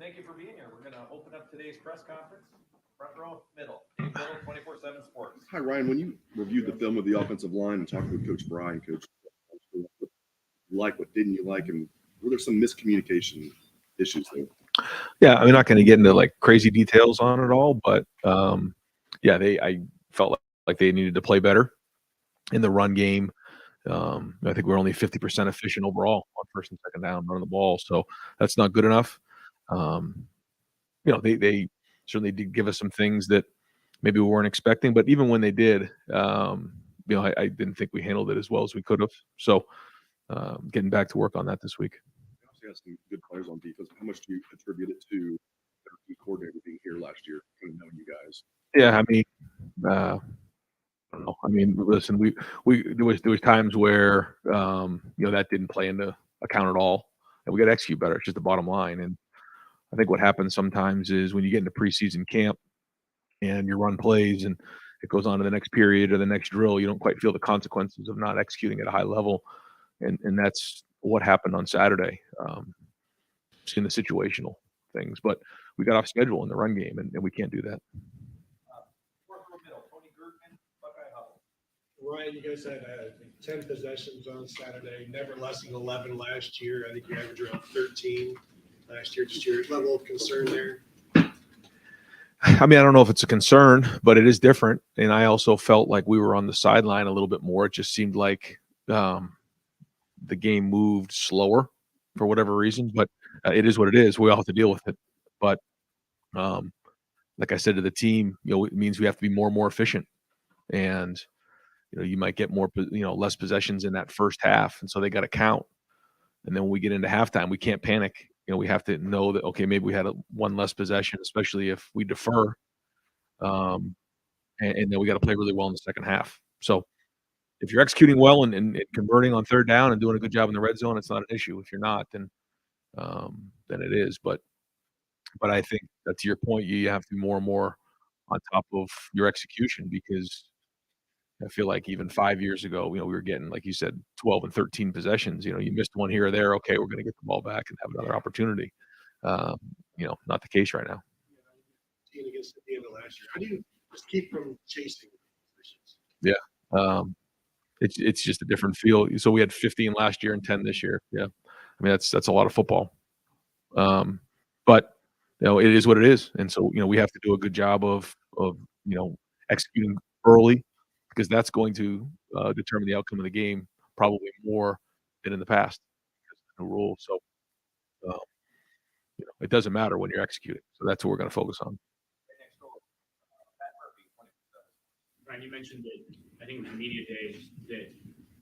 Thank you for being here. We're going to open up today's press conference. Front row, middle 24/7 Sports. Hi, Ryan. When you reviewed the film of the offensive line and talked with Coach Bry and Coach, what didn't you like, and were there some miscommunication issues there? Yeah, I'm not going to get into like crazy details on it all, but yeah, I felt like they needed to play better in the run game. I think we're only 50% efficient overall on first and second down running the ball, so that's not good enough. They certainly did give us some things that maybe we weren't expecting, but even when they did, I didn't think we handled it as well as we could have. So getting back to work on that this week. You obviously have some good players on defense. How much do you attribute it to their key coordinator being here last year, kind of knowing you guys? Yeah, I mean, I don't know. I mean, listen, there was times where that didn't play into account at all, and we got to execute better. It's just the bottom line. And I think what happens sometimes is when you get into preseason camp and you run plays and it goes on to the next period or the next drill, you don't quite feel the consequences of not executing at a high level, and that's what happened on Saturday. Seeing the situational things, but we got off schedule in the run game, and we can't do that. Ryan, you guys had 10 possessions on Saturday, never less than 11 last year. I think you averaged around 13 last year. Just your level of concern there? I mean, I don't know if it's a concern, but it is different. And I also felt like we were on the sideline a little bit more. It just seemed like the game moved slower for whatever reason, but it is what it is. We all have to deal with it. But like I said to the team, it means we have to be more and more efficient. And you might get less possessions in that first half, and so they got to count. And then when we get into halftime, we can't panic. We have to know that, okay, maybe we had one less possession, especially if we defer, and then we got to play really well in the second half. So if you're executing well and converting on third down and doing a good job in the red zone, it's not an issue. If you're not, then it is. But I think that, to your point, you have to be more and more on top of your execution, because I feel like even 5 years ago, we were getting, like you said, 12 and 13 possessions. You missed one here or there. Okay, we're going to get the ball back and have another opportunity. Not the case right now. Against the end of last year, how do you just keep from chasing positions? Yeah, it's just a different feel. So we had 15 last year and 10 this year. Yeah, I mean that's a lot of football. But it is what it is, and so we have to do a good job of executing early, because that's going to determine the outcome of the game probably more than in the past because of the new rule. So, it doesn't matter when you're executing. So that's what we're going to focus on. Brian, you mentioned that I think it was media day that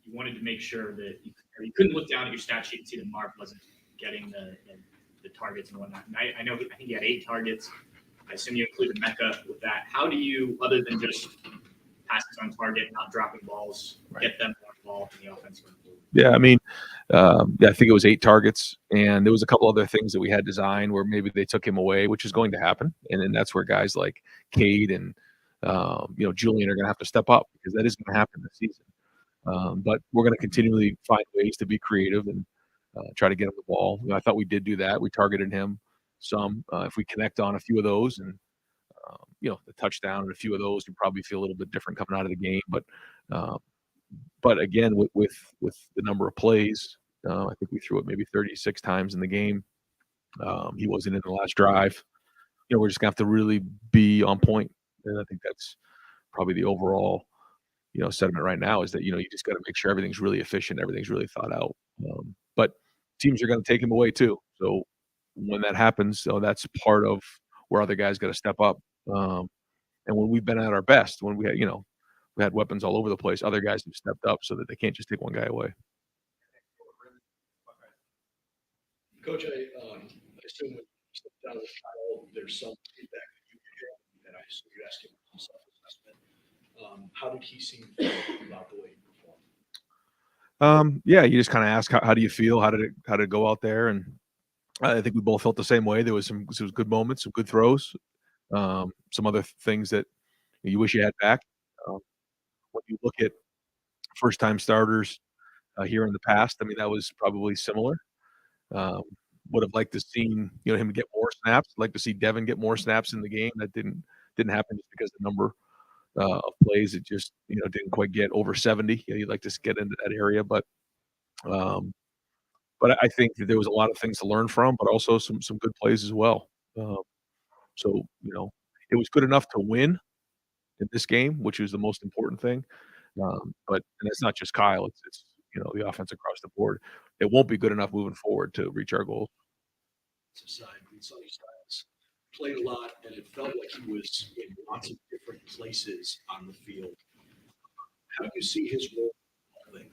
you wanted to make sure that you couldn't look down at your stat sheet and see that Mark wasn't getting the targets and whatnot. And I think he had 8 targets. I assume you included Mecca with that. How do you, other than just passes on target, not dropping balls, get them more involved in the offense going forward? Yeah, I mean, I think it was 8 targets, and there was a couple other things that we had designed where maybe they took him away, which is going to happen, and then that's where guys like Cade and Julian are going to have to step up, because that is going to happen this season. But we're going to continually find ways to be creative and try to get him the ball. I thought we did do that. We targeted him some. If we connect on a few of those and the touchdown and a few of those, you probably feel a little bit different coming out of the game. But again, with the number of plays, I think we threw it maybe 36 times in the game. He wasn't in the last drive. We're just gonna have to really be on point, and I think that's probably the overall sentiment right now, is that you just got to make sure everything's really efficient, everything's really thought out. But teams are going to take him away too. So when that happens, that's part of where other guys got to step up. And when we've been at our best, when we had weapons all over the place, other guys have stepped up so that they can't just take one guy away. Coach, I assume when you step down the title, there's some feedback that you get, and I assume you ask him some self-assessment. How did he seem about the way he performed? Yeah, you just kind of ask, how do you feel? How did it go out there? And I think we both felt the same way. There was some good moments, some good throws, some other things that you wish you had back. When you look at first-time starters here in the past, I mean, that was probably similar. would have liked to seen, him get more snaps. Like to see Devin get more snaps in the game. That didn't happen just because the number of plays, it just, didn't quite get over 70. You'd like to get into that area, um, but I think that there was a lot of things to learn from, but also some good plays as well. Um, so, it was good enough to win in this game, which is the most important thing. And it's not just Kyle, it's the offense across the board. It won't be good enough moving forward to reach our goals. Side and Sonny Styles played a lot, and it felt like he was in lots of different places on the field. How do you see his role?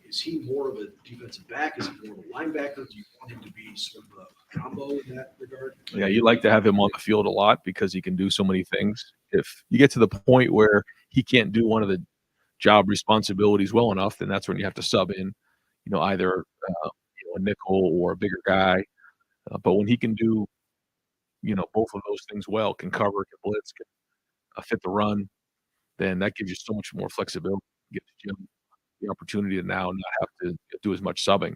Is he more of a defensive back? Is he more of a linebacker? Do you want him to be sort of a combo in that regard? Yeah, you like to have him on the field a lot because he can do so many things. If you get to the point where he can't do one of the job responsibilities well enough, then that's when you have to sub in, either a nickel or a bigger guy. But when he can do, both of those things well, can cover, can blitz, can fit the run, then that gives you so much more flexibility. Gives you the opportunity to now not have to do as much subbing.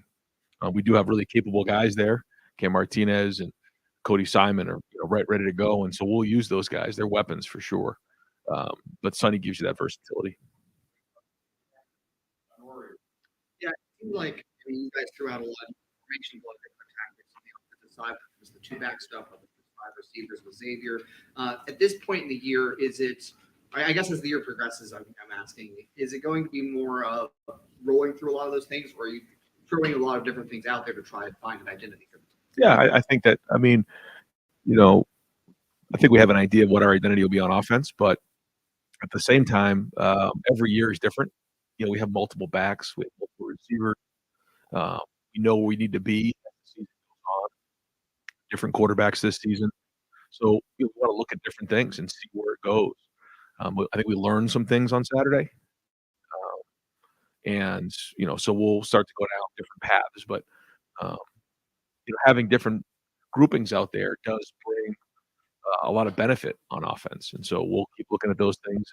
We do have really capable guys there. Cam Martinez and Cody Simon are ready to go, and so we'll use those guys. They're weapons for sure. But Sonny gives you that versatility. Yeah, it seemed like you guys threw out a lot of information about different tactics on the offensive side. It was the two-back stuff of the 5 receivers with Xavier. At this point in the year, is it? I guess as the year progresses, I'm asking, is it going to be more of rolling through a lot of those things, or are you throwing a lot of different things out there to try and find an identity for them? Yeah, I think that. I mean, I think we have an idea of what our identity will be on offense, but at the same time, every year is different. We have multiple backs, we have multiple receivers. We know where we need to be as the season goes on. Different quarterbacks this season, so we want to look at different things and see where it goes. I think we learned some things on Saturday, and so we'll start to go down different paths. But having different groupings out there does bring a lot of benefit on offense, and so we'll keep looking at those things.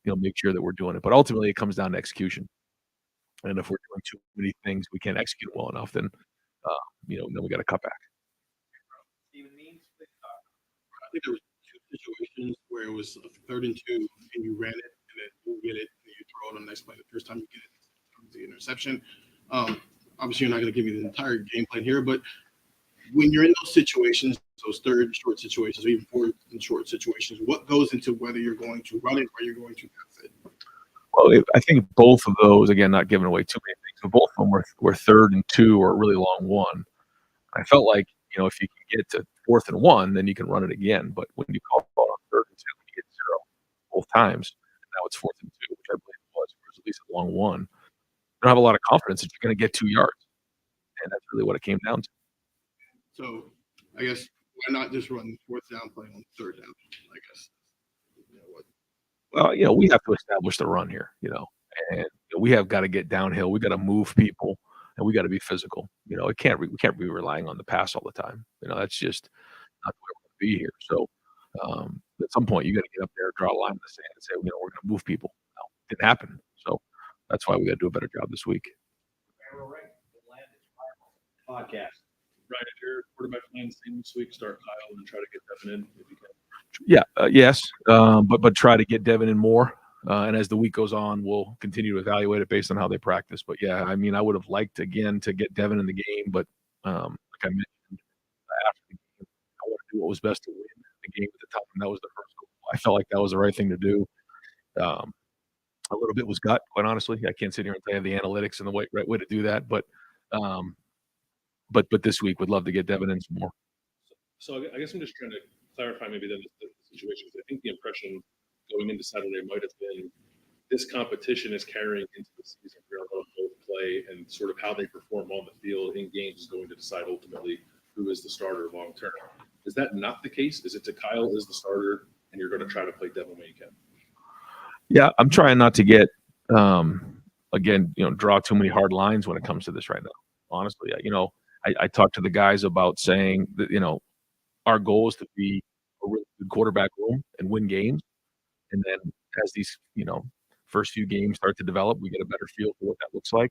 Make sure that we're doing it. But ultimately, it comes down to execution. And if we're doing too many things we can't execute well enough, then then we got to cut back. I think there was 2 situations where it was 3rd and 2, and you ran it, and then you get it, and you throw it on the next play. The first time you get it, it's the interception. Obviously, you're not going to give me the entire game plan here, but when you're in those situations, those 3rd and short situations, or even 4th and short situations, what goes into whether you're going to run it or you're going to pass it? Well, I think both of those, again, not giving away too many things, but both of them were 3rd and 2 or a really long one. I felt like, if you can get to 4th and 1, then you can run it again. But when you call it on 3rd and 2, you get 0 both times. And now it's 4th and 2, which I believe it was at least a long one. You don't have a lot of confidence that you're going to get 2 yards. And that's really what it came down to. So I guess why not just run 4th down play on 3rd down? I guess. Well, we have to establish the run here, and we have got to get downhill. We got to move people, and we got to be physical. We can't be relying on the pass all the time. That's just not the way we're going to be here. So at some point, you got to get up there, draw a line in the sand, and say, we're going to move people. No, it didn't happen. So that's why we got to do a better job this week. Podcast. Right, if your quarterback playing the same this week, start Kyle and try to get Devin in if you can. Yeah, yes, but try to get Devin in more. And as the week goes on, we'll continue to evaluate it based on how they practice. But yeah, I mean, I would have liked again to get Devin in the game, but like I mentioned after the game, I want to do what was best to win the game at the time. And that was the first goal. I felt like that was the right thing to do. A little bit was gut, quite honestly. I can't sit here and tell you the analytics and the right way to do that, but this week would love to get Devin in some more. So I guess I'm just trying to clarify maybe the situation. I think the impression going into Saturday might have been this competition is carrying into the season. We're going to both play, and sort of how they perform on the field in games is going to decide ultimately who is the starter long term. Is that not the case? Is it to Kyle is the starter, and you're going to try to play Devin when you can? Yeah, I'm trying not to get again, draw too many hard lines when it comes to this right now. Honestly, I talked to the guys about saying that our goal is to be a really good quarterback room and win games, and then as these first few games start to develop, we get a better feel for what that looks like.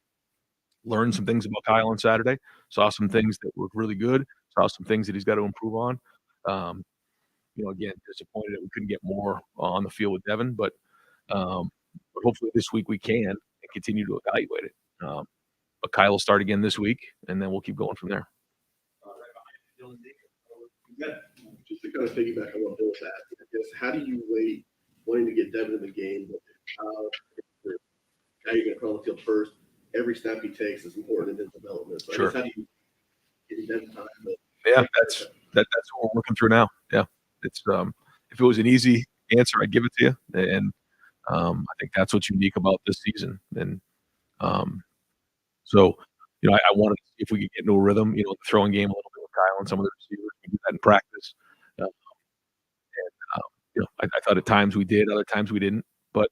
Learned some things about Kyle on Saturday. Saw some things that were really good. saw some things that he's got to improve on. Again, disappointed that we couldn't get more on the field with Devin, but hopefully this week we can and continue to evaluate it. But Kyle will start again this week, and then we'll keep going from there. Just to kind of piggyback on what Bill was asking, I guess, how do you weigh wanting to get Devin in the game, but how you're going to put on the field first? Every step he takes is important in his development. So Sure. I guess how do you get Devin time? Yeah, that's what we're working through now. Yeah, it's if it was an easy answer, I'd give it to you, and I think that's what's unique about this season. And so I wanted to see if we could get into a rhythm, the throwing game a little bit with Kyle and some of the receivers. We do that in practice, I thought at times we did, other times we didn't. But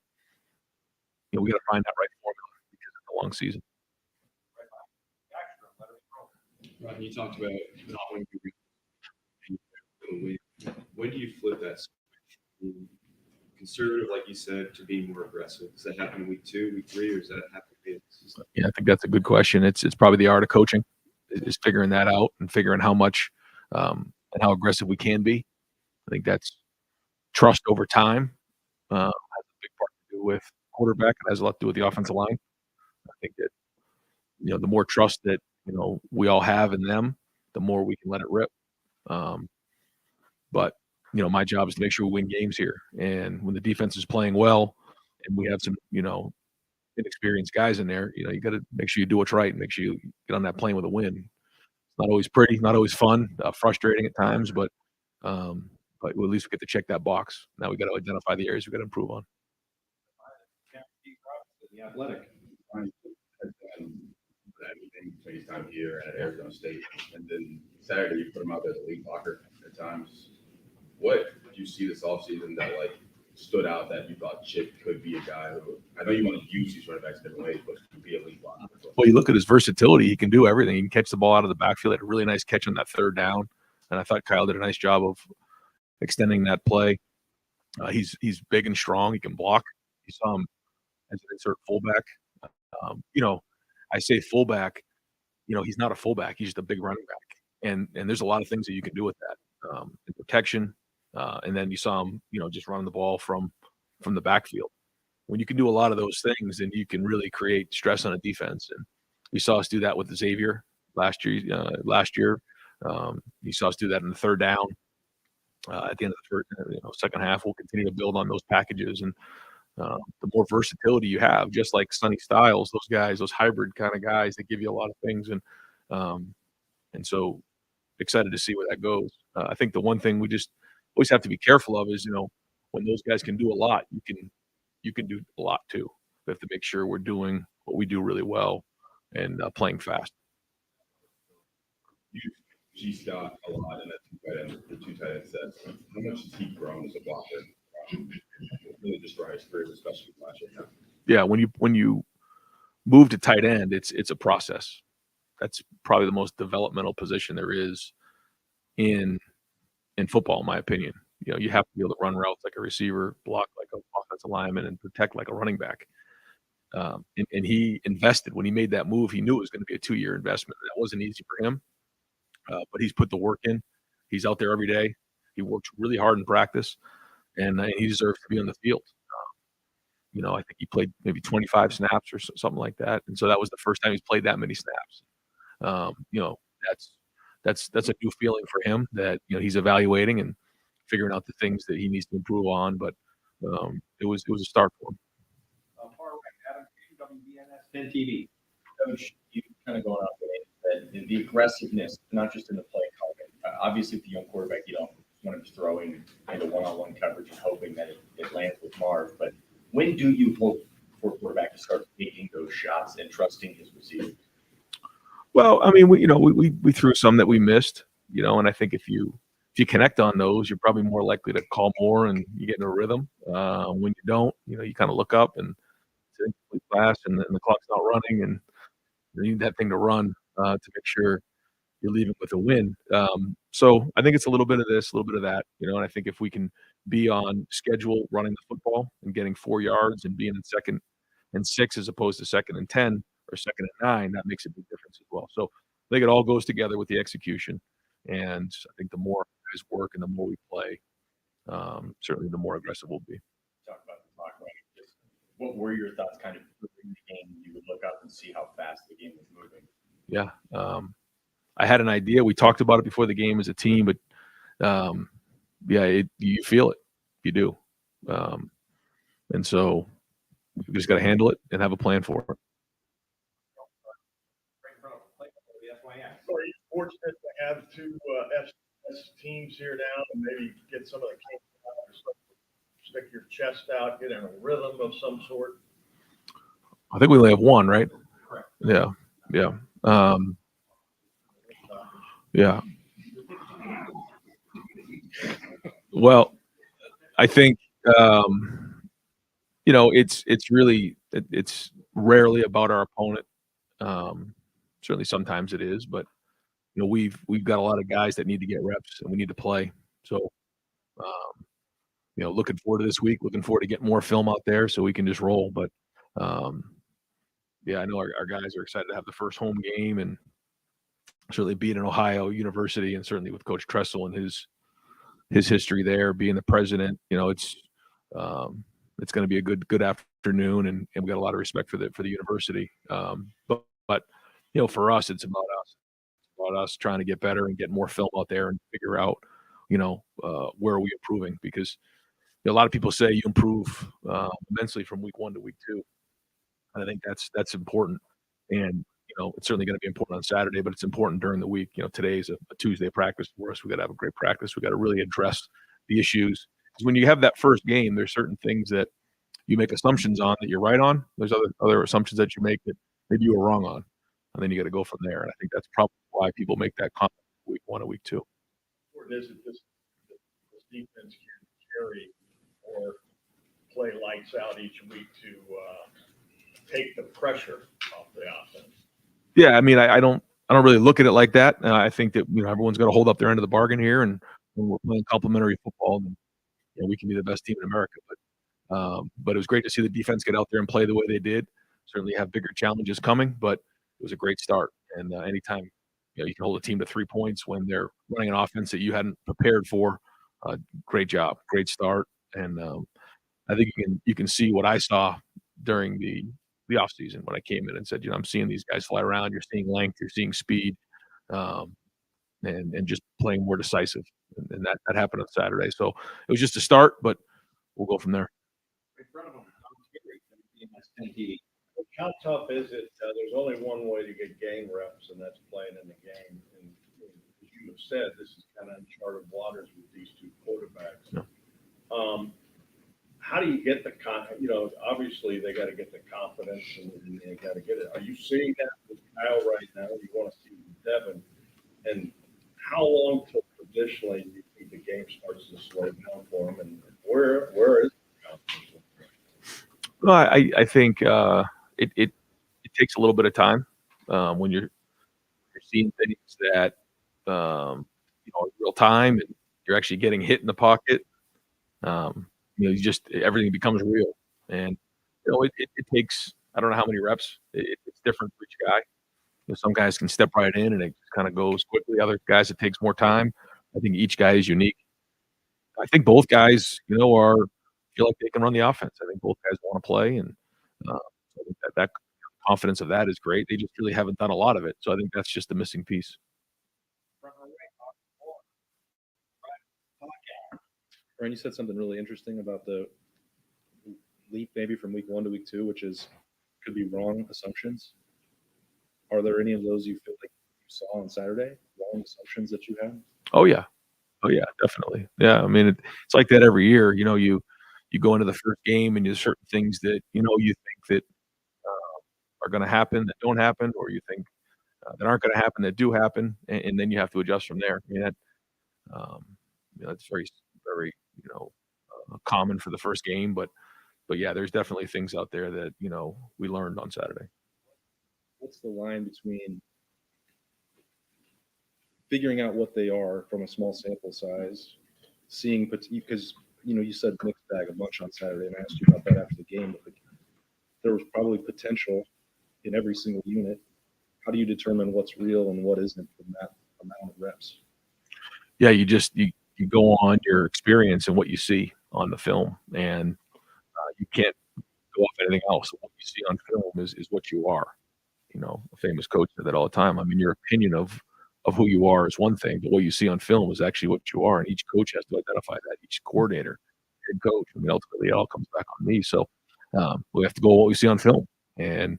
we got to find that right formula because it's a long season. Ryan, you talked about not wanting to be when do you flip that switch from conservative, like you said, to being more aggressive? Does that happen in week 2, week 3, or does that happen in season? Yeah, I think that's a good question. It's probably the art of coaching, is figuring that out and figuring how much and how aggressive we can be. I think that's trust over time. Has a big part to do with quarterback. It has a lot to do with the offensive line. I think that the more trust that we all have in them, the more we can let it rip. But my job is to make sure we win games here. And when the defense is playing well, and we have some inexperienced guys in there, you got to make sure you do what's right and make sure you get on that plane with a win. It's not always pretty, not always fun, frustrating at times, but at least we get to check that box. Now we got to identify the areas we got to improve on. The Athletic. Anything between his time here at Arizona State, and then Saturday you put him out there as a lead blocker at times. What did you see this offseason that stood out that you thought Chip could be a guy who, I know you want to use these running backs different ways, but could be a lead blocker? Well, you look at his versatility; he can do everything. He can catch the ball out of the backfield. Had a really nice catch on that third down, and I thought Kyle did a nice job of extending that play. He's big and strong. He can block. You saw him as an insert fullback. I say fullback, he's not a fullback. He's just a big running back. And there's a lot of things that you can do with that. In protection. And then you saw him, just running the ball from the backfield. When you can do a lot of those things, then you can really create stress on a defense. And you saw us do that with Xavier last year. You saw us do that in the third down. At the end of the second half, we'll continue to build on those packages. And the more versatility you have, just like Sonny Styles, those guys, those hybrid kind of guys that give you a lot of things. And so excited to see where that goes. I think the one thing we just always have to be careful of is, when those guys can do a lot, you can do a lot too. We have to make sure we're doing what we do really well and playing fast. You see Scott a lot in the two tight end sets. How much has he grown as a blocker? Really just for his career, especially last year. Yeah, when you move to tight end, it's a process. That's probably the most developmental position there is in football, in my opinion. You have to be able to run routes like a receiver, block like an offensive lineman, and protect like a running back. And he invested when he made that move. He knew it was going to be a 2-year investment. That wasn't easy for him, but he's put the work in. He's out there every day. He works really hard in practice, and he deserves to be on the field. I think he played maybe 25 snaps or something like that, and so that was the first time he's played that many snaps. That's a new feeling for him that he's evaluating and figuring out the things that he needs to improve on. But it was a start for him. Far right, Adam, WBNS 10 TV. Coach, you kind of going off the aggressiveness, not just in the play calling. Obviously, with the young quarterback, you don't want him just throwing into one-on-one coverage and hoping that it lands with Marv. But when do you hope for a quarterback to start taking those shots and trusting his receiver? Well, I mean, we threw some that we missed, and I think if you connect on those, you're probably more likely to call more and you get in a rhythm. When you don't, you kind of look up and it's an incomplete pass and the clock's not running, and you need that thing to run to make sure you're leaving with a win. So I think it's a little bit of this, a little bit of that, and I think if we can be on schedule running the football and getting 4 yards and being in 2nd and 6 as opposed to 2nd and 10 or 2nd and 9, that makes a big difference as well. So I think it all goes together with the execution. And I think the more guys work and the more we play, certainly the more aggressive we'll be. Talk about the clock running. Just what were your thoughts kind of during the game? You would look up and see how fast the game was moving. Yeah. I had an idea. We talked about it before the game as a team, but you feel it. You do. And so we just got to handle it and have a plan for it. Are you fortunate to have two FCS teams here now and maybe get some of the kinks out or stick your chest out, get in a rhythm of some sort? I think we only have one, right? Correct. Yeah. Yeah. Yeah. Well, I think it's rarely about our opponent. Certainly sometimes it is, but we've got a lot of guys that need to get reps and we need to play. So looking forward to this week, looking forward to getting more film out there so we can just roll. But I know our guys are excited to have the first home game and certainly being in Ohio University and certainly with Coach Tressel and his history there, being the president, it's going to be a good afternoon, and we got a lot of respect for the university. But for us, it's about us. It's about us trying to get better and get more film out there and figure out, where are we improving? Because a lot of people say you improve immensely from week 1 to week 2. And I think that's important. And it's certainly going to be important on Saturday, but it's important during the week. Today's a Tuesday practice for us. We got to have a great practice. We got to really address the issues. Because when you have that first game, there's certain things that you make assumptions on that you're right on. There's other assumptions that you make that maybe you were wrong on, and then you got to go from there. And I think that's probably why people make that comment week 1 and week 2. Important is it this defense can carry or play lights out each week to take the pressure off the offense? Yeah, I mean, I don't really look at it like that. I think that everyone's got to hold up their end of the bargain here, and when we're playing complementary football, then we can be the best team in America. But it was great to see the defense get out there and play the way they did. Certainly have bigger challenges coming, but it was a great start. And anytime you can hold a team to 3 points when they're running an offense that you hadn't prepared for, great job, great start. And I think you can see what I saw during the offseason when I came in and said, I'm seeing these guys fly around. You're seeing length, you're seeing speed, and just playing more decisive. And that happened on Saturday. So it was just a start, but we'll go from there. How tough is it? There's only one way to get game reps, and that's playing in the game. And as you have said, this is kind of uncharted waters with these two quarterbacks. Yeah. How do you get the obviously they got to get the confidence and they got to get it. Are you seeing that with Kyle right now? You want to see with Devin, and how long till traditionally do you think the game starts to slow down for him, and where is the confidence? Well, I think it takes a little bit of time when you're seeing things that in real time and you're actually getting hit in the pocket. Everything becomes real, and it takes, I don't know how many reps. It's different for each guy. Some guys can step right in and it kind of goes quickly. Other guys, it takes more time. I think each guy is unique. I think both guys, feel like they can run the offense. I think both guys want to play, and I think that confidence of that is great. They just really haven't done a lot of it, so I think that's just the missing piece. Ryan, you said something really interesting about the leap maybe from week 1 to week 2, which could be wrong assumptions. Are there any of those you feel like you saw on Saturday? Wrong assumptions that you had? Oh yeah, definitely. Yeah, I mean it's like that every year. You go into the first game and there's certain things that you think that are going to happen that don't happen, or you think that aren't going to happen that do happen, and then you have to adjust from there. I mean that's very very common for the first game, but yeah, there's definitely things out there that we learned on Saturday. What's the line between figuring out what they are from a small sample size, seeing, because you said mixed bag a bunch on Saturday, and I asked you about that after the game, but there was probably potential in every single unit. How do you determine what's real and what isn't from that amount of reps? yeah, you go on your experience and what you see on the film, and you can't go off anything else. What you see on film is what you are. A famous coach said that all the time. I mean, your opinion of who you are is one thing, but what you see on film is actually what you are. And each coach has to identify that. Each coordinator, head coach. I mean, ultimately, it all comes back on me. So we have to go with what we see on film, and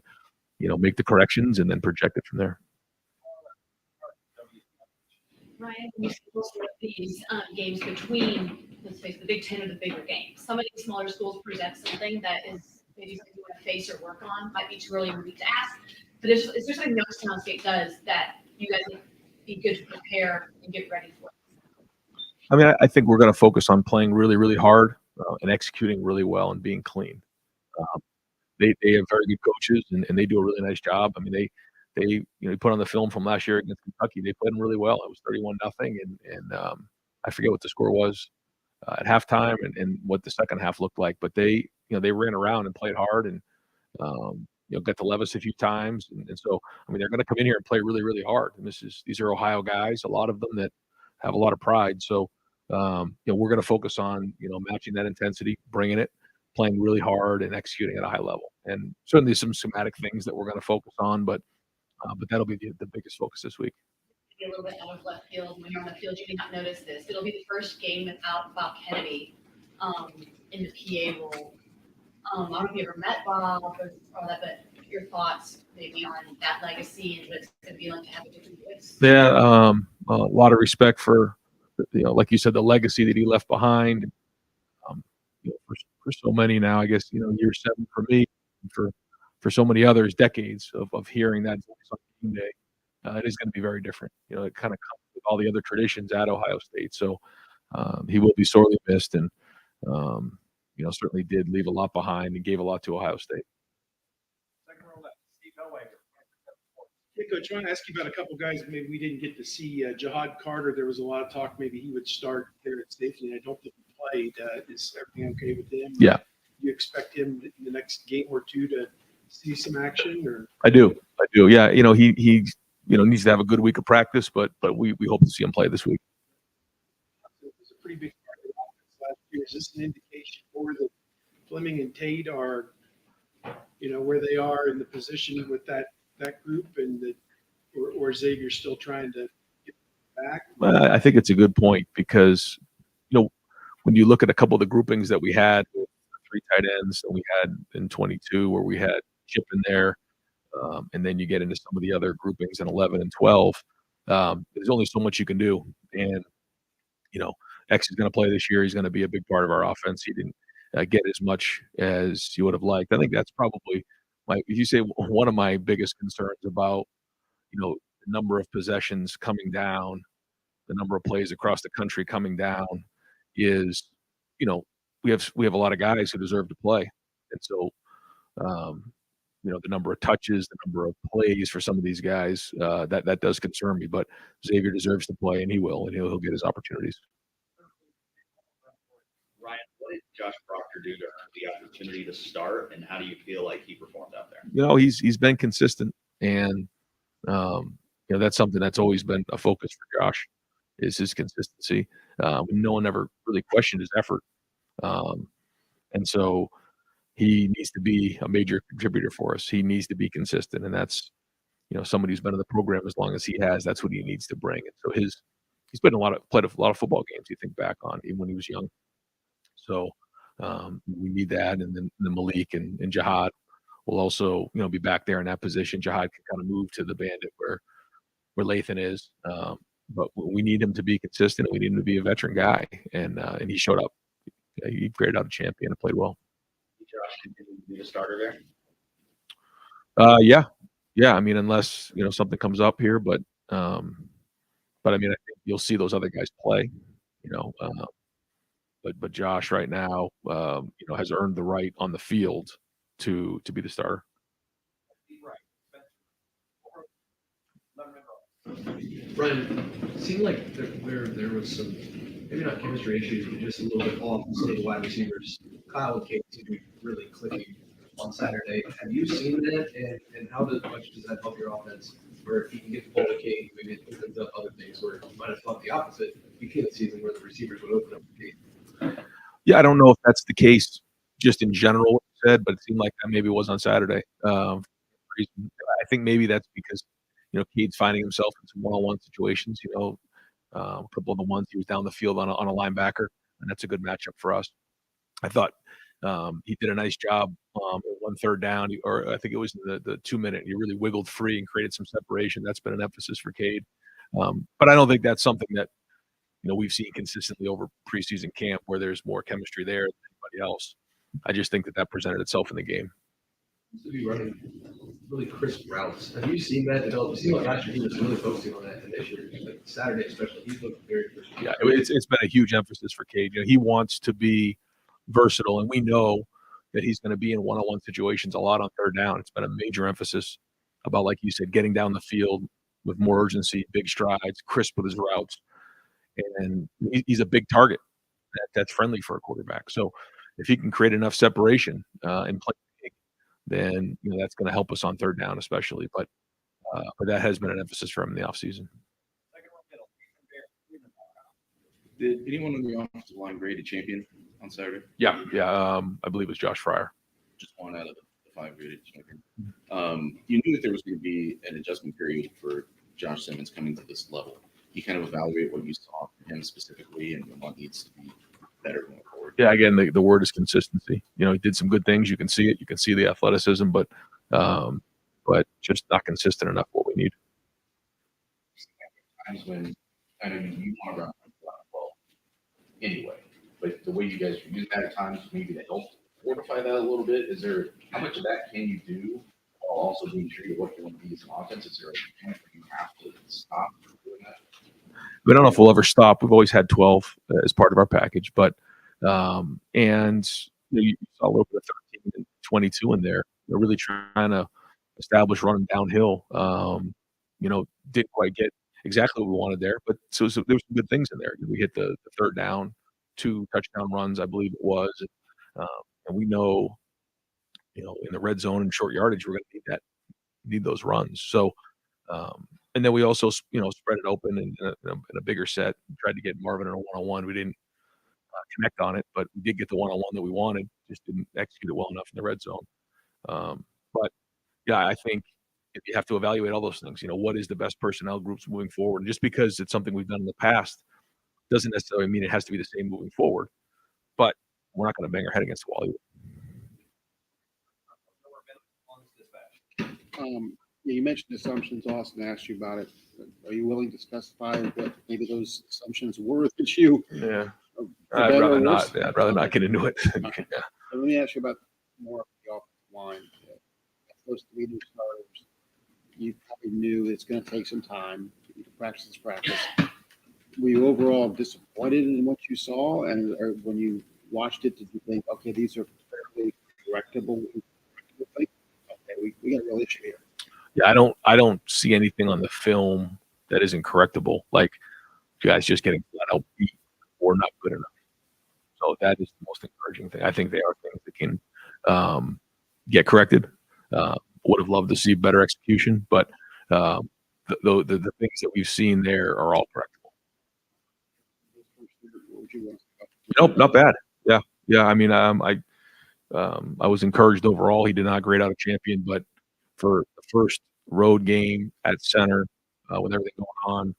make the corrections and then project it from there. Ryan, when you schedule some of these games between, let's face it, the Big Ten or the bigger games, some of these smaller schools present something that is maybe something you want to face or work on. Might be too early in the week to ask, but is there something Youngstown State does that you guys would be good to prepare and get ready for? I mean, I think we're going to focus on playing really, really hard and executing really well and being clean. They have very good coaches and they do a really nice job. I mean, they you put on the film from last year against Kentucky. They played them really well. It was 31-0, and I forget what the score was at halftime and what the second half looked like. But they ran around and played hard and got to Levis a few times. And so I mean, they're going to come in here and play really, really hard. And these are Ohio guys, a lot of them that have a lot of pride. So we're going to focus on matching that intensity, bringing it, playing really hard, and executing at a high level. And certainly some schematic things that we're going to focus on, but that'll be the biggest focus this week. A little bit out of left field. When you're on the field, you may not notice this. It'll be the first game without Bob Kennedy in the PA role. I don't know if you ever met Bob or that, but your thoughts maybe on that legacy and what it's going to be like to have a different voice. Yeah, a lot of respect for, like you said, the legacy that he left behind. For so many now, I guess year 7 for me, for so many others, decades of hearing that voice on game day. It is going to be very different. It kind of comes with all the other traditions at Ohio State. So he will be sorely missed, and certainly did leave a lot behind and gave a lot to Ohio State. Hey, Coach, I want to ask you about a couple guys maybe we didn't get to see. Jihad Carter, there was a lot of talk maybe he would start there at safety, and I don't think he played. Is everything okay with him? Yeah. Do you expect him in the next game or two to see some action? Or I do. Yeah, he needs to have a good week of practice, but we hope to see him play this week. It was a pretty big part of the offense last year. Is this an indication more that Fleming and Tate are, where they are in the position with that group, and that, or Xavier still trying to get back? I think it's a good point because, when you look at a couple of the groupings that we had, with 3 tight ends that we had in 22, where we had Chip in there, and then you get into some of the other groupings in 11 and 12, there's only so much you can do. And, X is going to play this year. He's going to be a big part of our offense. He didn't get as much as you would have liked. I think that's probably if you say one of my biggest concerns about, the number of possessions coming down, the number of plays across the country coming down is, we have a lot of guys who deserve to play. And so, the number of touches, the number of plays for some of these guys, that does concern me. But Xavier deserves to play, and he will, and he'll get his opportunities. Ryan, what did Josh Proctor do to earn the opportunity to start, and how do you feel like he performed out there? He's been consistent, and that's something that's always been a focus for Josh, is his consistency. No one ever really questioned his effort, and so he needs to be a major contributor for us. He needs to be consistent, and that's somebody who's been in the program as long as he has. That's what he needs to bring. And so he's played a lot of football games. You think back on even when he was young. So we need that, and then Malik and Jihad will also be back there in that position. Jihad can kind of move to the bandit where Lathan is, but we need him to be consistent. And we need him to be a veteran guy, and he showed up. He graded out a champion and played well. Josh continue to be the starter there? Yeah. I mean, unless something comes up here, but I mean, I think you'll see those other guys play. But Josh right now, has earned the right on the field to be the starter. Brian, it seemed like there was some, maybe not chemistry issues, but just a little bit off with some of the wide receivers. Kyle and Kate seemed to be really clicking on Saturday. Have you seen that, and how much does that help your offense? Where if you can get the ball to Kate, maybe it opens up other things where you might have thought the opposite. begin the season where the receivers would open up the game. Yeah, I don't know if that's the case just in general, what you said, but it seemed like that maybe was on Saturday. I think maybe that's because, Cade's finding himself in some one-on-one situations, a couple of the ones he was down the field on a linebacker, and that's a good matchup for us. I thought he did a nice job at 1 3rd down, or I think it was the 2 minute. He really wiggled free and created some separation. That's been an emphasis for Cade. But I don't think that's something that we've seen consistently over preseason camp where there's more chemistry there than anybody else. I just think that presented itself in the game. To be running really crisp routes. Have you seen that develop? You see what last year he was really focusing on that, and this year, like Saturday especially, he's looking very crisp. Yeah, it's been a huge emphasis for Cade. He wants to be versatile, and we know that he's going to be in one-on-one situations a lot on 3rd down. It's been a major emphasis about, like you said, getting down the field with more urgency, big strides, crisp with his routes. And he's a big target that's friendly for a quarterback. So if he can create enough separation and play big, then that's going to help us on 3rd down, especially. But that has been an emphasis for him in the offseason. Did anyone on the offensive line grade a champion on Saturday? Yeah. I believe it was Josh Fryer. Just one out of the 5 graded champion. You knew that there was going to be an adjustment period for Josh Simmons coming to this level. You kind of evaluate what you saw from him specifically and what needs to be better going forward. Yeah, again, the word is consistency. He did some good things. You can see it. You can see the athleticism, but just not consistent enough what we need. Times when I know you want to run well anyway, but the way you guys use that at times maybe to help fortify that a little bit. Is there how much of that can you do while also being true to what you want to be as an offense? Is there a point where you have to stop doing that? I don't know if we'll ever stop. We've always had 12 as part of our package, but you saw a little bit of 13 and 22 in there. They're really trying to establish running downhill. Didn't quite get exactly what we wanted there, but so there were some good things in there. We hit the 3rd down, 2 touchdown runs, I believe it was, and we know, in the red zone and short yardage, we're going to need those runs. So. And then we also, spread it open in a bigger set. Tried to get Marvin in a one-on-one. We didn't connect on it, but we did get the one-on-one that we wanted. Just didn't execute it well enough in the red zone. But yeah, I think if you have to evaluate all those things. What is the best personnel groups moving forward? And just because it's something we've done in the past doesn't necessarily mean it has to be the same moving forward. But we're not going to bang our head against the wall either. Yeah, you mentioned assumptions. Austin asked you about it. Are you willing to specify what maybe those assumptions were that you? Yeah, I'd rather not. Yeah, I'd rather not get into it. Okay. Yeah. So let me ask you about more of the offensive line. Those 3 new starters, you probably knew it's going to take some time to practice. Were you overall disappointed in what you saw, and or when you watched it, did you think, okay, these are fairly correctable? Okay, we got a real issue here. Yeah, I don't see anything on the film that isn't correctable. Like guys just getting flat out beat or not good enough. So that is the most encouraging thing. I think they are things that can get corrected. Would have loved to see better execution, but the things that we've seen there are all correctable. Nope, not bad. Yeah. I mean, I was encouraged overall. He did not grade out a champion, but for the first road game at center with everything going on,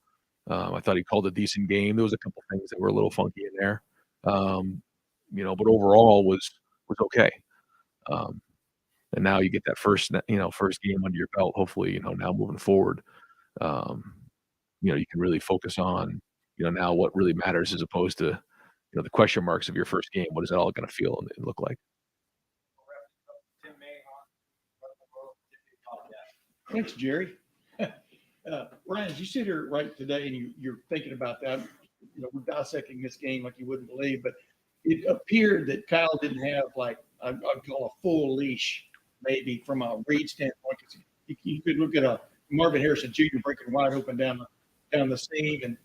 I thought he called a decent game. There was a couple things that were a little funky in there, but overall was okay. And now you get that first game under your belt. Hopefully, now moving forward, you can really focus on, now what really matters as opposed to, the question marks of your first game. What is it all going to feel and look like? Thanks, Jerry. Ryan, as you sit here right today and you're thinking about that, we're dissecting this game like you wouldn't believe, but it appeared that Kyle didn't have I'd call a full leash, maybe from a read standpoint. You could look at a Marvin Harrison Jr. breaking wide open down the seam, and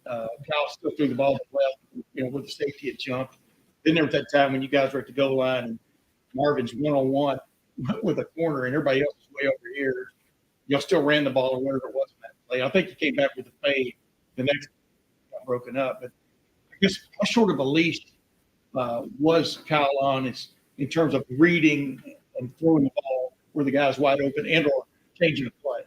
Kyle still threw the ball to the left, where the safety had jumped. Then there was that time when you guys were at the goal line and Marvin's one-on-one with a corner and everybody else is way over here. Y'all still ran the ball or whatever it was in that play. I think you came back with a fade the next broken up. But I guess how short of a leash was Kyle on in terms of reading and throwing the ball where the guy's wide open and or changing the play?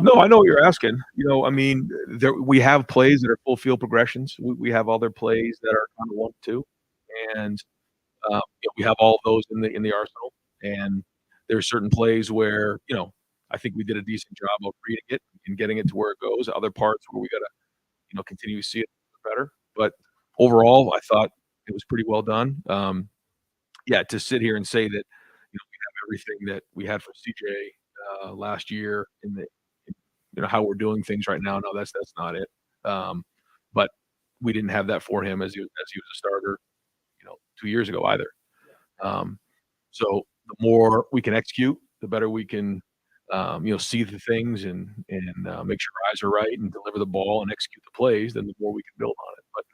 No, I know what you're asking. I mean, we have plays that are full field progressions. We have other plays that are kind of 1-2, and we have all of those in the arsenal. And there are certain plays where I think we did a decent job of reading it and getting it to where it goes. Other parts where we got to continue to see it better. But overall, I thought it was pretty well done. Yeah, to sit here and say that we have everything that we had for CJ last year in the how we're doing things right now. No, that's not it. But we didn't have that for him as he was a starter, 2 years ago either. So the more we can execute, the better we can, see the things and make sure our eyes are right and deliver the ball and execute the plays. Then the more we can build on it. But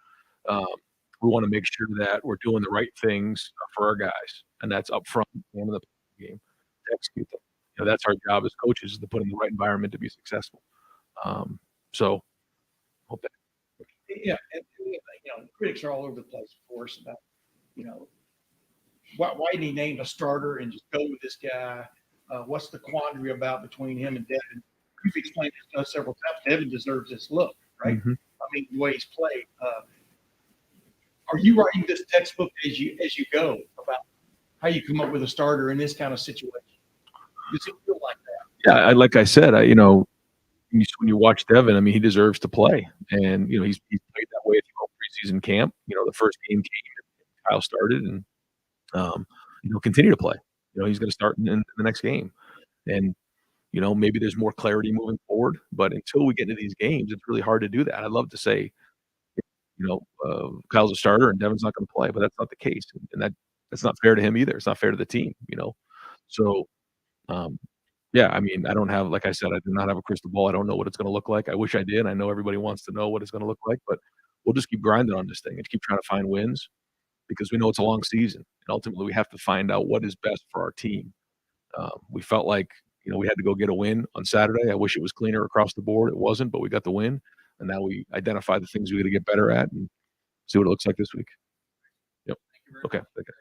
we want to make sure that we're doing the right things for our guys, and that's up front and in the game to execute them. That's our job as coaches, is to put in the right environment to be successful. So hope that. Yeah, and critics are all over the place, of course, about why didn't he name a starter and just go with this guy? What's the quandary about between him and Devin? You've explained this to us several times. Devin deserves this look, right? Mm-hmm. I mean, the way he's played. Are you writing this textbook as you go about how you come up with a starter in this kind of situation? Does it feel like that? Yeah, like I said, when you watch Devin, I mean, he deserves to play, and he's played that way through preseason camp. The first game came, Kyle started, and he'll continue to play. He's going to start in the next game, and maybe there's more clarity moving forward. But until we get into these games, it's really hard to do that. I'd love to say, Kyle's a starter and Devin's not going to play, but that's not the case, and that's not fair to him either. It's not fair to the team. So. Yeah, I mean, I don't have, like I said, I do not have a crystal ball. I don't know what it's going to look like. I wish I did. I know everybody wants to know what it's going to look like, but we'll just keep grinding on this thing and keep trying to find wins because we know it's a long season. And ultimately, we have to find out what is best for our team. We felt like, we had to go get a win on Saturday. I wish it was cleaner across the board. It wasn't, but we got the win. And now we identify the things we got to get better at and see what it looks like this week. Yep. Okay. Okay.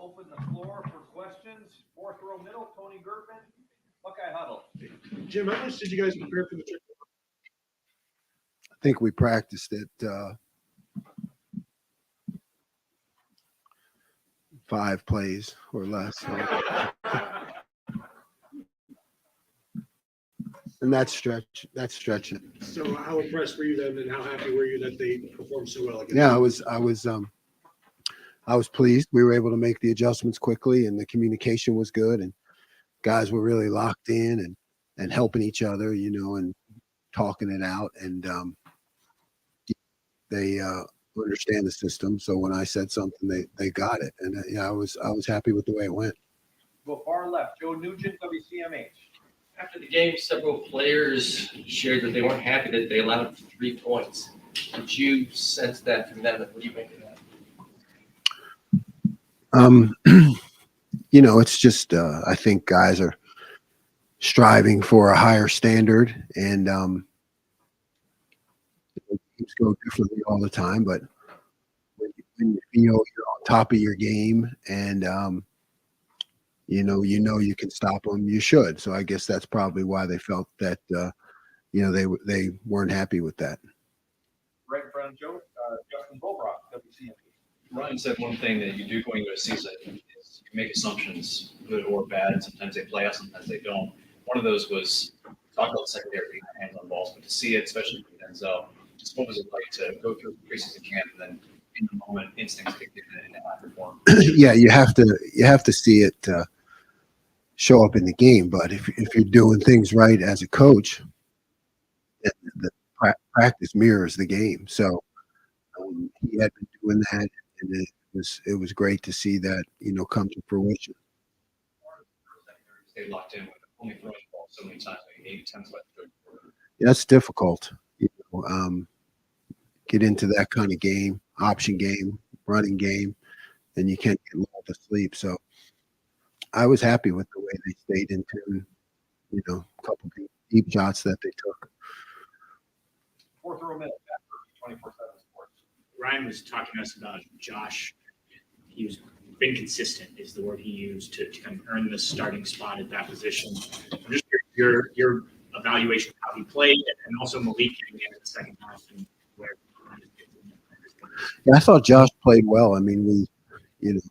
open the floor for questions. Fourth row middle, Tony Gertman, Buckeye Huddle. Jim, how much did you guys prepare for the trip? I think we practiced it 5 plays or less. And that's stretching it. So how impressed were you then, and how happy were you that they performed so well against Yeah, you? I was pleased. We were able to make the adjustments quickly, and the communication was good, and guys were really locked in and helping each other, you know, and talking it out. And they understand the system. So when I said something, they got it. And yeah, I was happy with the way it went. Go far left, Joe Nugent, WCMH. After the game, several players shared that they weren't happy that they allowed 3 points. Did you sense that from them? And what do you make of that? You know, it's just I think guys are striving for a higher standard, and games go differently all the time. But when you feel you're on top of your game, and you know you can stop them, you should. So I guess that's probably why they felt that you know they weren't happy with that. Right in front of Joe, Justin Bulbrock, WCMH. Ryan said one thing that you do going into a season is you make assumptions, good or bad, and sometimes they play out, sometimes they don't. One of those was talk about the secondary getting their hands on balls, but to see it, especially with Denzel, just what was it like to go through the preseason camp and then in the moment instincts kicked in and not perform? Yeah, you have to see it show up in the game. But if you're doing things right as a coach, the practice mirrors the game. So he had been doing that, and it was great to see that, you know, come to fruition. They locked in with only throwing the ball so many times, like 8 attempts left. Yeah, that's difficult. You know, get into that kind of game, option game, running game, and you can't get lulled to sleep. So I was happy with the way they stayed in tune. You know, a couple deep shots that they took. Fourth row middle, 24/7 Sports. Ryan was talking to us about Josh. He was been consistent is the word he used to kind of earn the starting spot at that position. I'm just your evaluation of how he played, and also Malik getting in the second half and where. Yeah, I thought Josh played well. I mean, we, you know,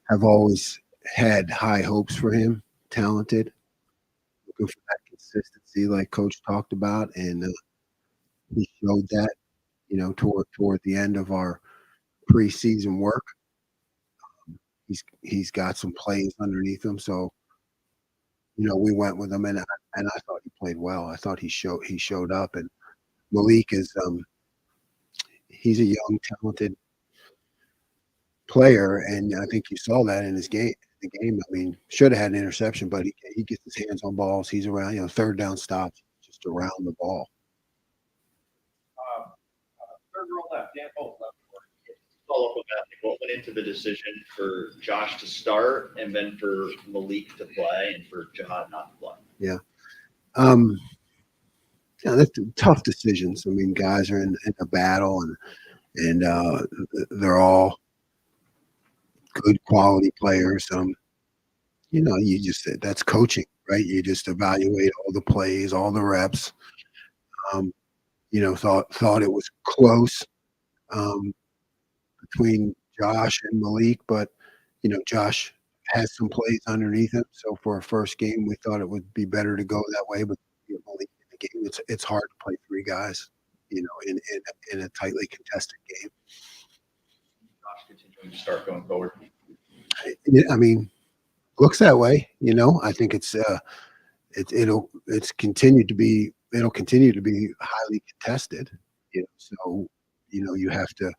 have always had high hopes for him. Talented, looking for that consistency, like Coach talked about, and he showed that, you know, toward the end of our preseason work. He's got some plays underneath him, so you know we went with him, and I thought he played well. I thought he showed up, and Malik is he's a young, talented player, and I think you saw that in his game. The game, I mean, should have had an interception, but he gets his hands on balls. He's around, you know, third down stops, just around the ball. Third row left, Dan Holt, left. Follow up with that. What went into the decision for Josh to start and then for Malik to play and for Jihad not to play? Yeah. Yeah, that's tough decisions. I mean, guys are in a battle, and they're all good quality players. You know, that's coaching, right? You just evaluate all the plays, all the reps. You know, thought it was close between Josh and Malik, but you know, Josh has some plays underneath him. So for a first game, we thought it would be better to go that way. But Malik in the game, it's hard to play 3 guys, you know, in a tightly contested game. Josh continuing to start going forward. I mean, looks that way. You know, I think it'll continue to be highly contested. You know, so you know you have to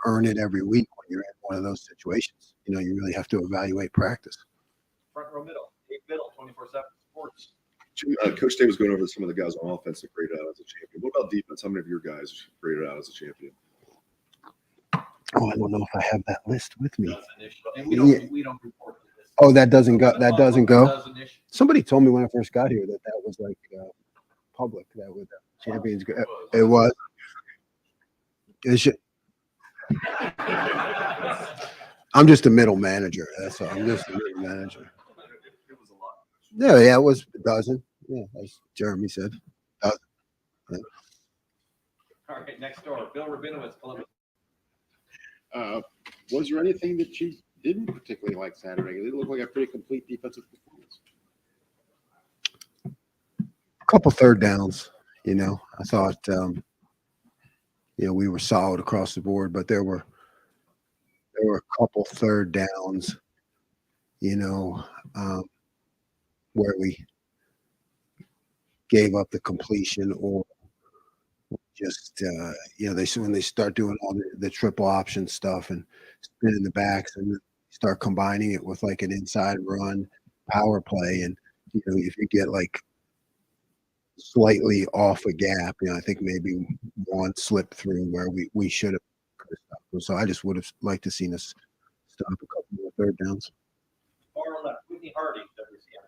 earn it every week when you're in one of those situations. You know, you really have to evaluate practice. Front row middle, Dave Biddle, 24/7 Sports. Coach Day was going over some of the guys on offense that graded out as a champion. What about defense? How many of your guys graded out as a champion? Oh, I don't know if I have that list with me. And we don't report this. Oh, that doesn't go. That doesn't go. Doesn't issue. Somebody told me when I first got here that was like public. That was champions. It was. It should. I'm just a middle manager. That's all. I'm just a middle manager. Yeah, it was a dozen. Yeah, as Jeremy said. Dozen. Yeah. All right, next door, Bill Rabinowitz, Columbus. Was there anything that you didn't particularly like Saturday? It looked like a pretty complete defensive performance. A couple third downs, I thought, we were solid across the board, but there were a couple third downs, where we gave up the completion or just, when they start doing all the triple option stuff and spinning the backs and start combining it with like an inside run power play. And, if you get like slightly off a gap, I think maybe one slip through where we should have. So I just would have liked to seen us stop a couple more third downs. Far left, Whitney Hardy, WCM.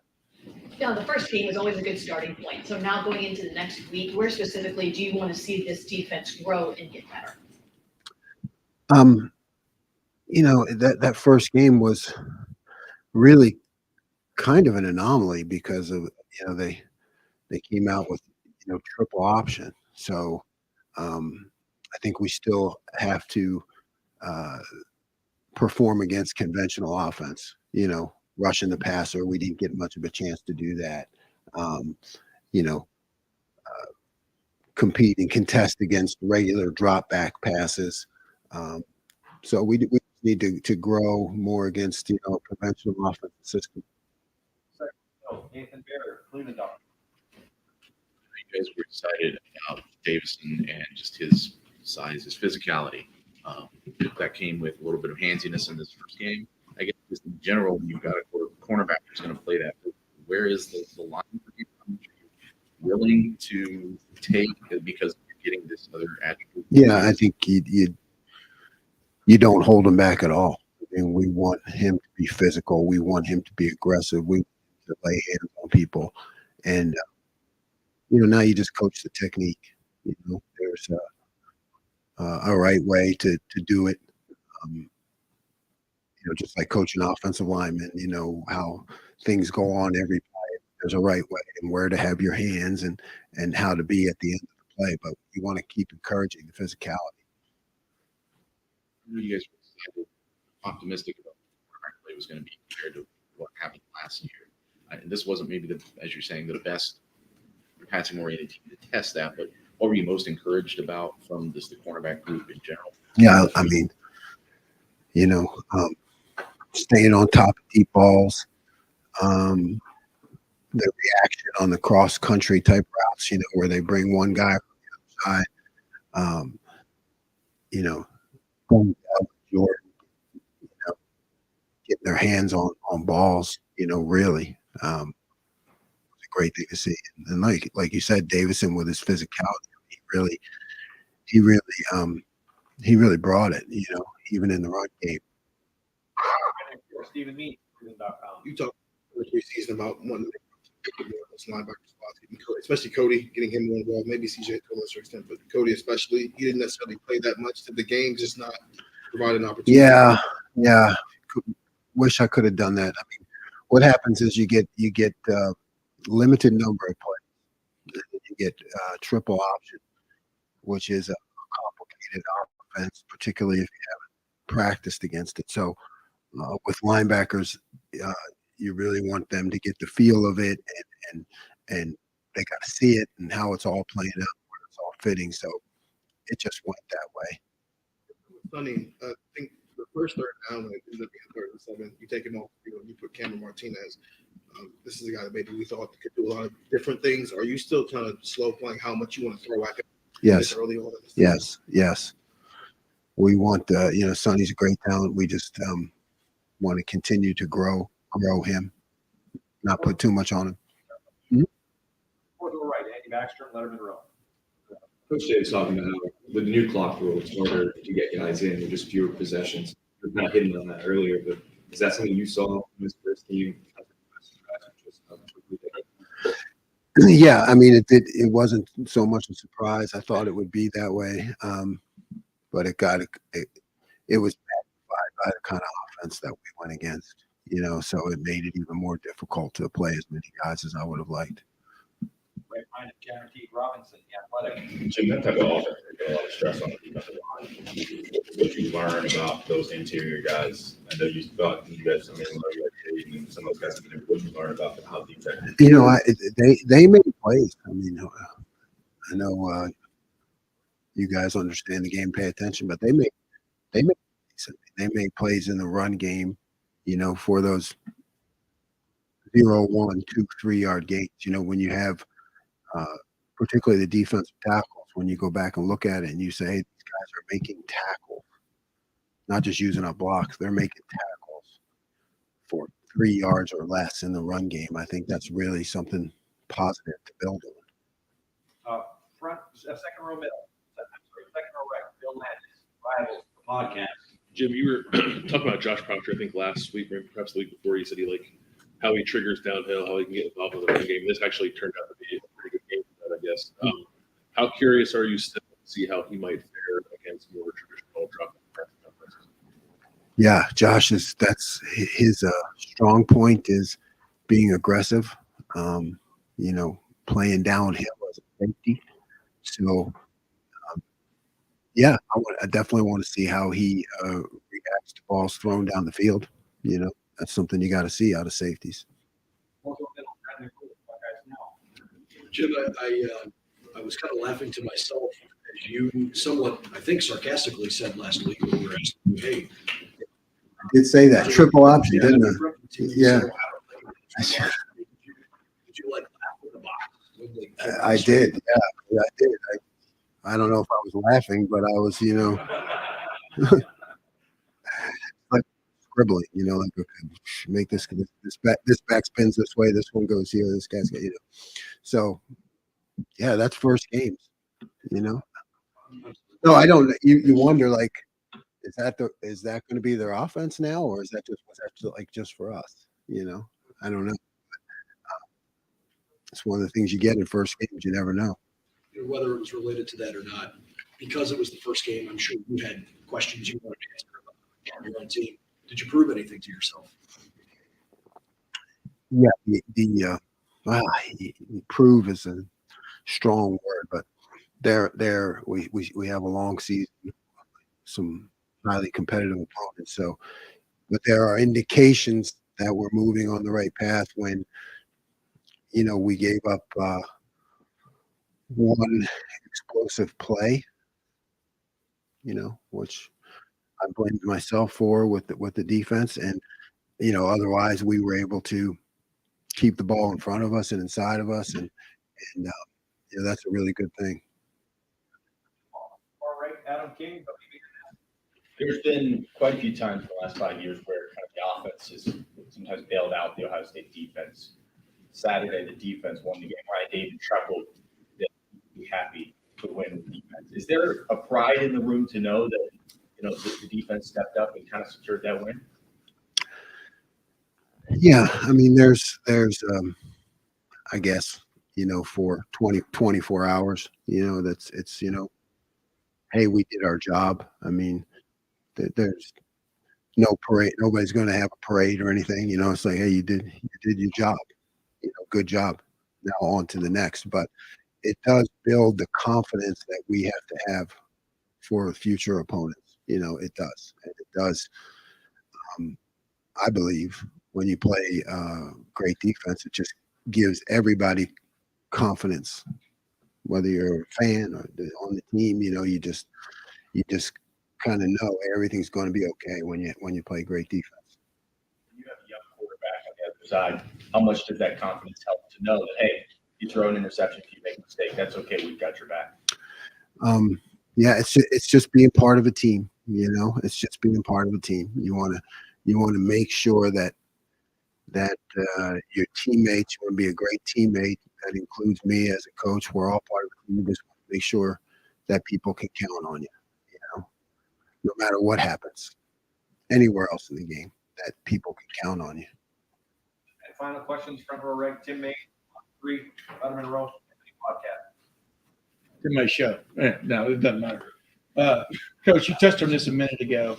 Yeah, the first game was always a good starting point. So now going into the next week, where specifically do you want to see this defense grow and get better? That first game was really kind of an anomaly because of, they came out with, triple option. So I think we still have to perform against conventional offense, rushing the passer. We didn't get much of a chance to do that. Compete and contest against regular drop back passes. So we need to grow more against, conventional offensive system. Nathan Baird, Cleveland Dodgers. You guys were excited about Davison and just his size, his physicality. That came with a little bit of handsiness in this first game. I guess just in general, when you've got a cornerback who's going to play that, where is the line for you? How much are you willing to take because you're getting this other attribute? Yeah, I think you don't hold him back at all. I mean, we want him to be physical. We want him to be aggressive. We want him to lay hands on people. And, now you just coach the technique. There's a right way to do it. Just like coaching offensive linemen, how things go on every play. There's a right way and where to have your hands and how to be at the end of the play. But you want to keep encouraging the physicality. You guys were optimistic about what our play was going to be compared to what happened last year. This wasn't maybe as you're saying, the best passing oriented team to test that, but what were you most encouraged about from the cornerback group in general? Yeah, I mean, staying on top of deep balls, the reaction on the cross country type routes, where they bring one guy from the other side, going down Jordan, getting their hands on balls, really. It's a great thing to see. And like you said, Davison with his physicality, he really brought it, even in the run game. Stephen Mead, Cleveland.com. You talked earlier preseason about wanting to make those linebacker spots, especially Cody, getting him more involved, maybe CJ to a lesser extent, but Cody especially, he didn't necessarily play that much. Did the game just not provide an opportunity? Yeah. Wish I could have done that. I mean, what happens is you get limited number of plays. You get triple option, which is a complicated offense, particularly if you haven't practiced against it. So with linebackers, you really want them to get the feel of it, and they got to see it and how it's all playing out, where it's all fitting. So it just went that way. Funny, I think the first third down, when it ended up being 3rd and 7, you take him off, you put Cameron Martinez. This is a guy that maybe we thought could do a lot of different things. Are you still kind of slow playing how much you want to throw at him? Yes. Early on? Yes. We want, Sonny's a great talent. We just want to continue to grow him, not put too much on him. Fourth or right, Andy Baxter, Letterman Row. Coach Jay was talking about how with the new clock rule, it's harder to get guys in with just fewer possessions. You're kind of hitting on that earlier, but is that something you saw in this first game? Yeah, I mean, it wasn't so much a surprise. I thought it would be that way, but it was magnified by the kind of offense that we went against, so it made it even more difficult to play as many guys as I would have liked. Right-minded, guaranteed Robinson, the athletic. Jim, that type of offense, they get a lot of stress on the defensive line. What you learn about those interior guys? I know you thought you guys, and some of those guys, what you learn about how defense. They make plays. I mean, I know you guys understand the game, pay attention, but they make plays in the run game, for those 0, 1, 2, 3 yard gains. When you have particularly the defensive tackles, when you go back and look at it and you say, hey, these guys are making tackles, not just using up blocks, they're making tackles for 3 yards or less in the run game. I think that's really something positive to build on. Front, second row middle. Second row right. Bill Landis, Rivals, the podcast. Jim, you were talking about Josh Proctor, I think last week, or perhaps the week before. You said how he triggers downhill, how he can get involved in the run game. This actually turned out to be a pretty good game for that, I guess. How curious are you still to see how he might fare against more traditional drop offenses? Yeah, that's his strong point is being aggressive, playing downhill as a safety. So, I definitely want to see how he reacts to balls thrown down the field. That's something you got to see out of safeties. Jim, I was kind of laughing to myself as you somewhat, I think, sarcastically said last week when we were asking, hey. I did say that triple option, didn't I? Yeah. Did you laugh in the box? I did. Yeah, I did. I don't know if I was laughing, but I was, like scribbling, like, okay, make this back spins this way, this one goes here, this guy's got, So, yeah, that's first games, No, I don't. You wonder, like, is that going to be their offense now, or was that just for us? I don't know. It's one of the things you get in first games. You never know. Whether it was related to that or not, because it was the first game, I'm sure you had questions you wanted to answer about your own team. Did you prove anything to yourself? Yeah, prove is a strong word, but we have a long season, some highly competitive opponents. So, but there are indications that we're moving on the right path when, we gave up one explosive play, which I blamed myself for with the defense, and otherwise we were able to keep the ball in front of us and inside of us, and that's a really good thing. All right, Adam King. There's been quite a few times in the last 5 years where kind of the offense is sometimes bailed out the Ohio State defense. Saturday, the defense won the game. Ryan David chuckled that he'd be happy to win the defense. Is there a pride in the room to know that the defense stepped up and kind of secured that win? Yeah, I mean, there's I guess, for 24 hours, it's hey, we did our job. I mean, there's no parade. Nobody's going to have a parade or anything. It's like, hey, you did your job. Good job. Now on to the next. But it does build the confidence that we have to have for future opponents. It does. And it does. I believe when you play great defense, it just gives everybody confidence. Whether you're a fan or on the team, you just kind of know everything's going to be okay when you play great defense. You have a young quarterback on the other side. How much does that confidence help to know that, hey, you throw an interception, if you make a mistake, that's okay. We've got your back. Yeah, it's just being part of a team. It's just being part of a team. You want to make sure that your teammates, you want to be a great teammate. That includes me as a coach. We're all part of a team. You just want to make sure that people can count on you. No matter what happens, anywhere else in the game, that people can count on you. And final questions, front row right, Tim May, 3, Letterman Row, podcast. In my show. No, it doesn't matter. Coach, you touched on this a minute ago.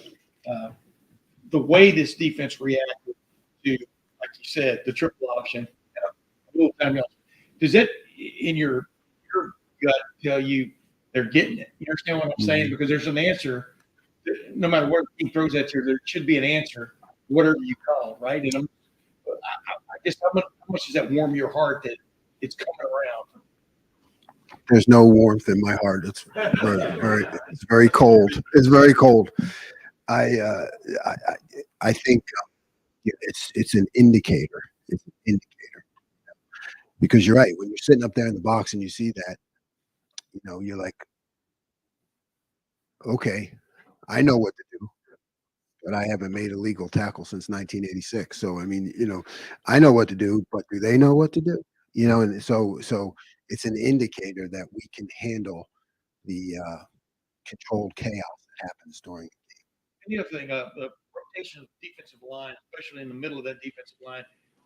the way this defense reacted to, like you said, the triple option, a little time else, does that in your gut tell you they're getting it? You understand what I'm saying? Because there's an answer. No matter what the team throws at you, there should be an answer, whatever you call, right? And I guess how much does that warm your heart that it's coming around? There's no warmth in my heart. It's it's very cold. It's very cold. I think it's an indicator. It's an indicator because you're right. When you're sitting up there in the box and you see that, you're like, okay, I know what to do, but I haven't made a legal tackle since 1986. So I mean, I know what to do, but do they know what to do? And so it's an indicator that we can handle the controlled chaos that happens during. And the other thing, the rotation of defensive line, especially in the middle of that defensive line,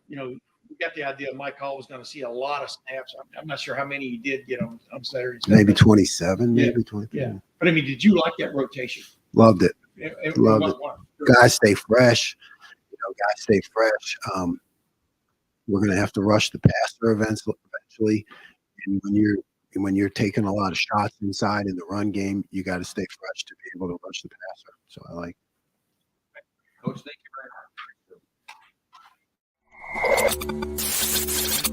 we got the idea Mike Hall was going to see a lot of snaps. I'm not sure how many he did get on Saturday. Maybe 27, maybe 20. Yeah. But I mean, did you like that rotation? Loved it. Loved it. What? Guys stay fresh. Guys stay fresh. We're going to have to rush the passer eventually. And when you're taking a lot of shots inside in the run game, you got to stay fresh to be able to rush the passer. So I like. Coach, thank you very much.